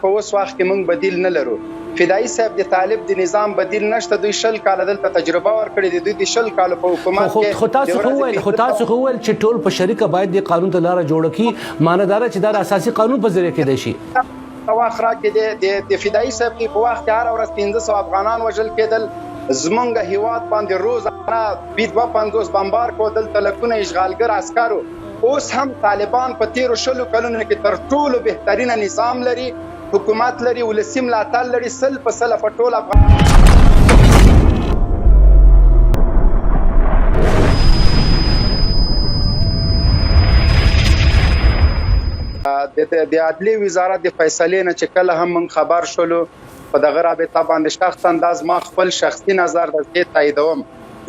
په اوس وخت کې موږ بدیل نه لرو. فدایي صاحب د طالب د نظام بدیل نشته. دوی 10 کاله دلته تجربه ورکړې دي. دوی د 10 کاله په حکومت کې خو تاسو خو ویل چې ټول په شریکه باید د قانون ته لاره جوړه کړي. معنادار چې دا اساسي قانون په ذریعه کې دی شي. واخره کې د فدایي صاحب په وخت کې هر ورځ 1500 افغانان وژل کېدل. زمونږ هیواد باندې روزانه 250 بمبار کو دلته لکونه اشغالګر عسکرو. اوس هم طالبان په 13 کلونو کې تر ټولو بهترینه نظام لري، حکومت لري، ولسی ملاتړ لري، 100% په ټول افغان د عدلي وزارت د فیصلې نه چې کله هم من خبر شولو په دغه رابطه باندې شخص انداز ما خپل شخصي نظر د دې تاییدوم.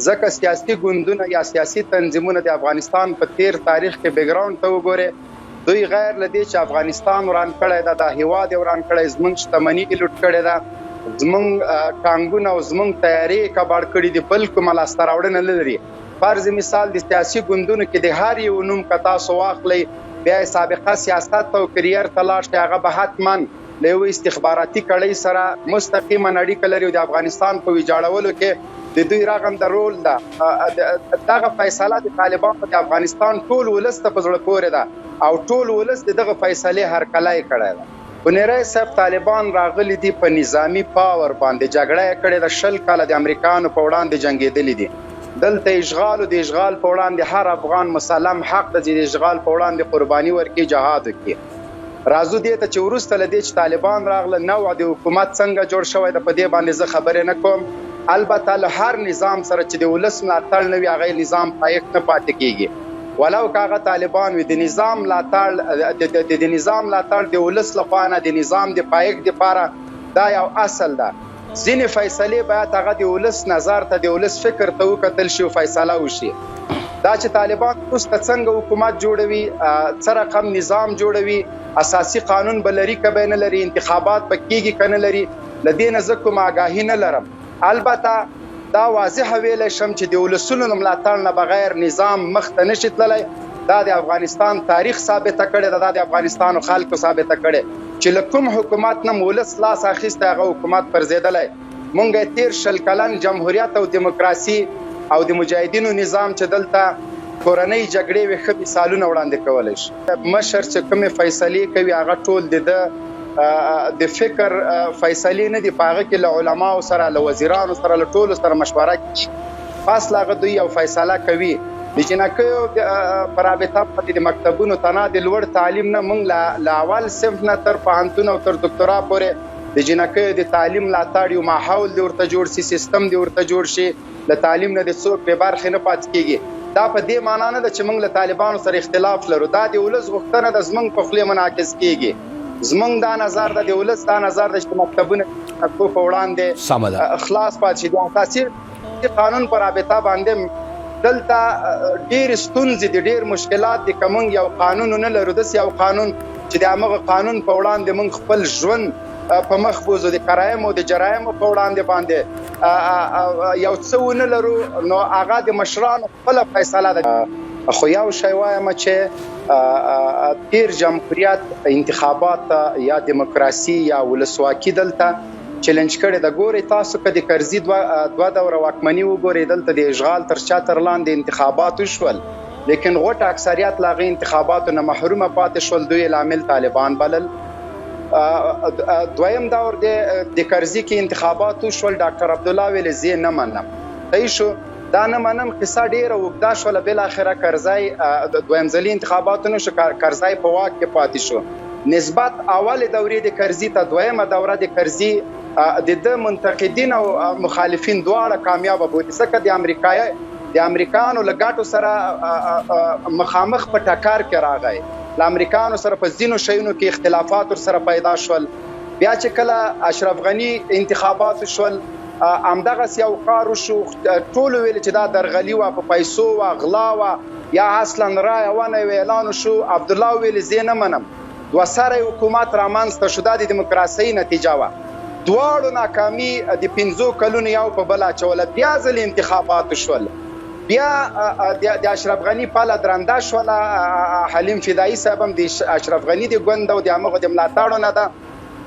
ځکه سیاسي ګوندونه یا سیاسي تنظیمونه د افغانستان په تیر تاریخ کې بیکګراوند ته وګوري، دوی غیر لدی چې افغانستان وران کړی ده، د هیواد وران کړی، زمونږ شتمني لوټ کړی ده، زمونږ ټانګونه او زمونږ تیاری کباړ کړي دي، بل کومه لاسته راوړنه نه لري. فرض مثال د سیاسي ګوندونو کې د هر یو نوم کتا سو واخلي، بیا سابقه سیاست او کریر تلاش ته هغه به حتما له یو استخباراتي کړۍ سره مستقیمه اړیکه لري. د افغانستان په ویجاړولو کې د دوی رغم د رول ده. دغه فیصله د طالبانو د افغانستان ټول ولس ته په زړه پورې ده او ټول ولس دغه فیصلې هرکلی کړی ده. بنیری صاحب طالبان راغلي دي په نظامی پاور باندې جګړه کړې ده. 10 کاله د امریکایانو په وړاندې جنګېدلي دي. دلته اشغال او د اشغال په وړاندې هر افغان مسلم حق د اشغال په وړاندې قرباني ورکړي، جهاد وکړي. راځو دې ته چې وروسته له دې چې طالبان راغله نوع د حکومت څنګه جوړ شوی ده په دې باندې زه خبرې نه کوم. البته له هر نظام سره چې د ولس ملاتړ نه وي هغه نظام پایښت نه پاتې کېږي. ولو که هغه طالبان وي، د نظام ملاتړ د نظام ملاتړ د ولس لخوا نه د نظام د پایښت دپاره دا یو اصل ده. ځینې فیصلې باید هغه د ولس نظر ته د ولس فکر ته وکتل شي او فیصله وشي. دا چې طالبان وروسته څنګه حکومت جوړوي، څه رقم نظام جوړوي، اساسي قانون به لري که به نه لري، انتخابات به کېږي که نه لري، له دې نه زه کوم آګاهي نه لرم. البته دا واضحه ویلی شم چې د ولسونو ملاتړ نه بغیر نظام مخته نشي تللی. دا د افغانستان تاریخ ثابته کړې ده، دا د افغانستان خلکو ثابته کړې چې له کوم حکومت نه ولس لاس اخیستی هغه حکومت پرځېدلی. مونږ 13 کلن جمهوریت او دیموکراسي او د مجاهدینو نظام چې دلته کورنۍ جګړې وي ښه مثالونه وړاندې کولی شي. مشر چې کومې فیصلې کوي هغه ټول د فکر فیصلې نه دي، په هغه کې له علماو سره، له وزیرانو سره، له ټولو سره مشوره کوي. فاصله هغه دوی یو فیصله کوي. د جنکیو په رابطه باندې د مکتبونو ته نه د لوړ تعلیم نه موږ له اول صنف نه تر پوهنتون او تر دکترا پورې د جنکیو د تعلیم ملاتړ یو ماحول د ورته جوړ شي، سیستم د ورته جوړ شي، له تعلیم نه د څوک بې برخې نه پاتې کېږي. دا په دې معنا نه ده چې موږ له طالبانو سره اختلاف لرو. دا د ولس غوښتنه ده، زموږ په خولې منعکس کېږي. زموږ دا نظر ده، د ولس دا نظر ده چې مکتبونه په وړاندې خلاص پاتې شي. د اساسي قانون په رابطه باندې دلته ډېر ستونزې دي، ډېر مشکلات دي. که موږ یو قانون نه لرو، داسې یو قانون چې د همغه قانون په وړاندې موږ خپل ژوند په مخ بوځو، د کرایمو د جرایمو په وړاندې باندې یو څه ونه لرو، نو هغه د مشرانو خپله فیصله ده. خو یو شی وایم چې تیر جمهوریت انتخابات یا دیموکراسي یا ولسواکي دلته چیلنج کړی ده. ګورئ تاسو که د کرزي دوه دوره واکمني وګورئ، دلته د اشغال تر چتر لاندې انتخابات وشول، لیکن غوټه اکثریت له هغې انتخاباتو نه محرومه پاتې شول. دوی لامل طالبان بلل. دویم دور د کرزي کې انتخابات وشول، ډاکټر عبدالله ویل زه نه منم. صحیح شو، دا نه منم قصه ډېره اوږده شوله. بالاخره کرزی دویم ځلي انتخاباتو نشو، کرزی په واک کې پاتې شو. نسبت اول دورې د کرزي ته دویمه دوره د کرزي د منتقدین او مخالفین دواړه کامیابه بودي، ځکه د امریکایانو له ګټو سره مخامخ په ټکر کې راغی. له امریکایانو سره په ځینو شیونو کې اختلافات ورسره پیدا شول. بیا چې کله اشرف غني انتخابات شول، همدغسې یو کار وشو، ټولو ویل چې دا درغلي وه، په پیسو وه، غلا وه، یا اصلا رایه ونه وه، اعلان وشو. عبدالله ویل زه نه منم. دوه سره حکومت رامنځته شو، دا د دیموکراسۍ نتیجه وه. دواړو ناکامي د 5 کلونو یو په بل اچوله. بیا ځلې انتخابات شول، بیا د اشرف غني پاله درنده شوله. حلیم فدایي صاحب هم د اشرف غني د ګوند او د همغو د ملاتړو نه ده.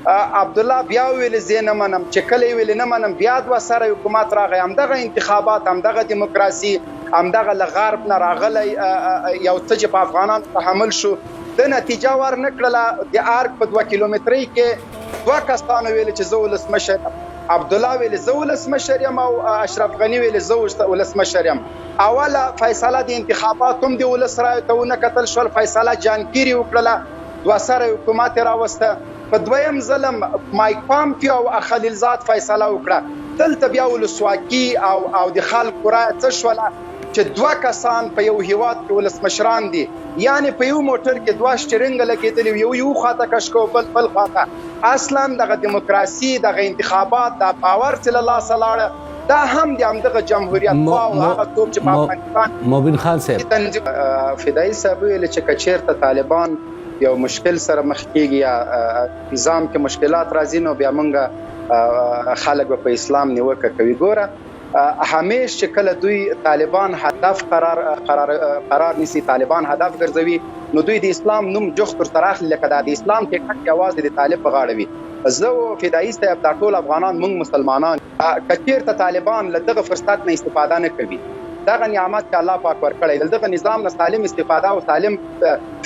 عبد الله بیا ویل زه نه منم چې کله ویل نه منم بیا دوه سره حکومت راغی همدغه انتخابات همدغه دیموکراسي همدغه له غرب نه راغلی یو څه چې په افغانانو تحمل شو د نتیجه ورنکړله د ارګ په 2 کیلومترۍ کې دوه کسانو ویل چې زه ولسمشر یم عبد الله ویل زه ولسمشر یم او اشرف غني ویل زه ولسمشر یم اوله فیصله د انتخابات هم د ولس رایو ته ونه کتل شول فیصله جانګیري وکړله دوه سره حکومت راوسته په دویم ظلم مایک پامپیو او خلیلزاد فیصله وکړه دلته بیا ولسواکي او د خلکو رایه څه شوله چې دوه کسان په یو هیواد کې ولسمشران دي یعنی په یو موټر کې دوه شټرنګ لګېدلي یو خواته کش کو بل خواته اصلا دغه دیموکراسي دغه انتخابات د باور چې له لاسه لاړه دا هم د همدغه جمهوریت او هغه څوک چې په افغانستان موبین خان صاحب فدایي صاحب ویل چې کچېرته طالبان یو مشکل سره مخ کېږي یا نظام کې مشکلات راځي نو بیا موږ خلک په اسلام نیوکه کوي ګوره همیش چې کله دوی طالبان هدف قرار نیسي طالبان هدف ګرځوي نو دوی د اسلام نوم جوخت تر اخلي لکه د اسلام ټیکټ یوازې د طالب په غاړه وي زه فدایي صاحب دا ټول افغانان موږ مسلمانان کچېرته طالبان له دغه فرصت نه استفاده نه کوي دغه نعمت چې الله پاک ورکړی دغه نظام نه سالم استفاده او سالم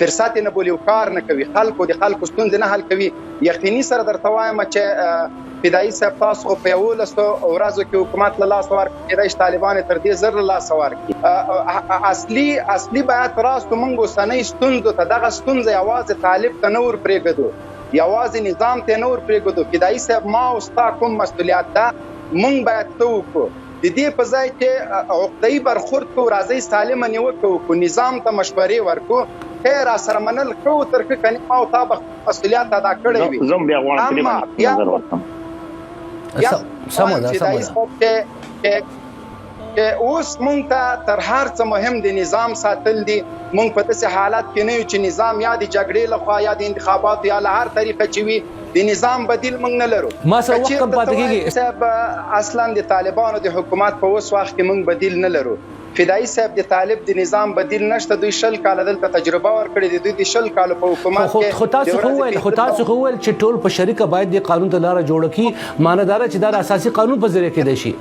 فرصت نه بولی او کار نه کوي خلکو ستونزې نه حل کوي یقیني سره درته وایم چې فدایي صاحب تاسو په 11 ورځو کې حکومت له لاسه ورکړي کېدای شي طالبان تر دې زر له لاسه ورکړي اصلي باید راستو موږ اوسنۍ ستونزو ته دغه ستونزه یوازې طالب ته نه ورپرېږدو یوازې نظام ته نه ورپرېږدو فدایي صاحب ما او ستا کوم مسؤلیت ده موږ باید څه وکړو د دې په ځای کې عقده‌ای برخورد کوو راځئ سالمه نیوکه وکړو نظام ته مشورې ورکړو خیر را سره منل کوو تر څو کني ما او تا به مسؤلیت ادا کړی وي زه بیا غواړم چې نظر ورکړم اوس مونږ ته تر هر څه مهم د نظام ساتل دي مونږ په داسې حالت کې نه یو چې نظام یا د جګړې لخوا یا د انتخاباتو یا له هر طریقه چې وي د نظام بدیل مونږ نه لرو ما سره وخت کم پاتې کېږي صاحب اصلا د طالبانو د حکومت په اوس وخت کې مونږ بدیل نه لرو فدایي صاحب د طالب د نظام بدیل نشته دوی 10 کال دلته تجربه ورکړي دي دوی 10 کال په حکومت کې خو تاسو خو ویل چې ټول په شریکه باید د قانون ته لار جوړ کړي معنادار چې دا اساسي قانون په ذریعہ کې دی شي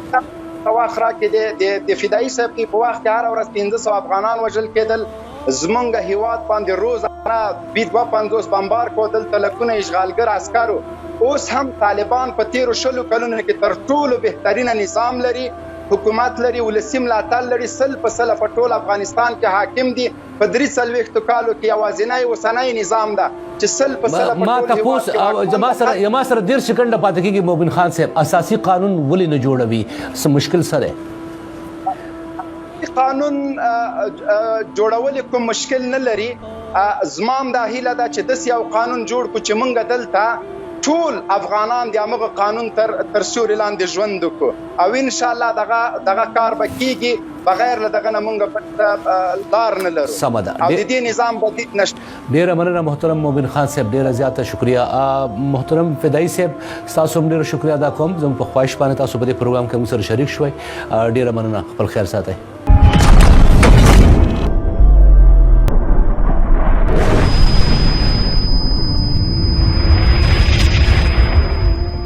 واخره کې د فدایي صاحب په وخت کې هر ورځ 1500 افغانان وژل کېدل زمونږ هیواد باندې روزانه 250 بمبار کېدل تلکونه اشغالګر عسکرو اوس هم طالبان په 13 کلونو کې تر ټولو بهترینه نظام لري حکومت لري ولسی ملاتړ لري سل په سل په ټول افغانستان کې حاکم دي په 3 کالو کې اوازنای وسنای نظام ده چې سل په سل په ما تاسو ما سره 10 سکند پاتې کېږي موبین خان صاحب اساسي قانون ولې نه جوړوي سم مشکل سره قانون جوړول کوم مشکل نه لري زمام د هیله ده چې د یو قانون جوړ کو چې مونږ دلته ټول افغانان د هغه قانون تر سوري لاندې ژوند وکړو او ان شاء الله دغه کار به کیږي بغیر له دغه مونږ لار نه لرو سمدا او د دې نظام بدیل نشته ډیر مننه محترم موبین خان صاحب ډیر زیاته شکریا محترم فدایي صاحب تاسو هم ډیر شکریا ادا کوم زموږ په خواهش باندې تاسو په دې پروګرام کې موږ سره شریک شوي ډیر مننه خپل خیر ساتئ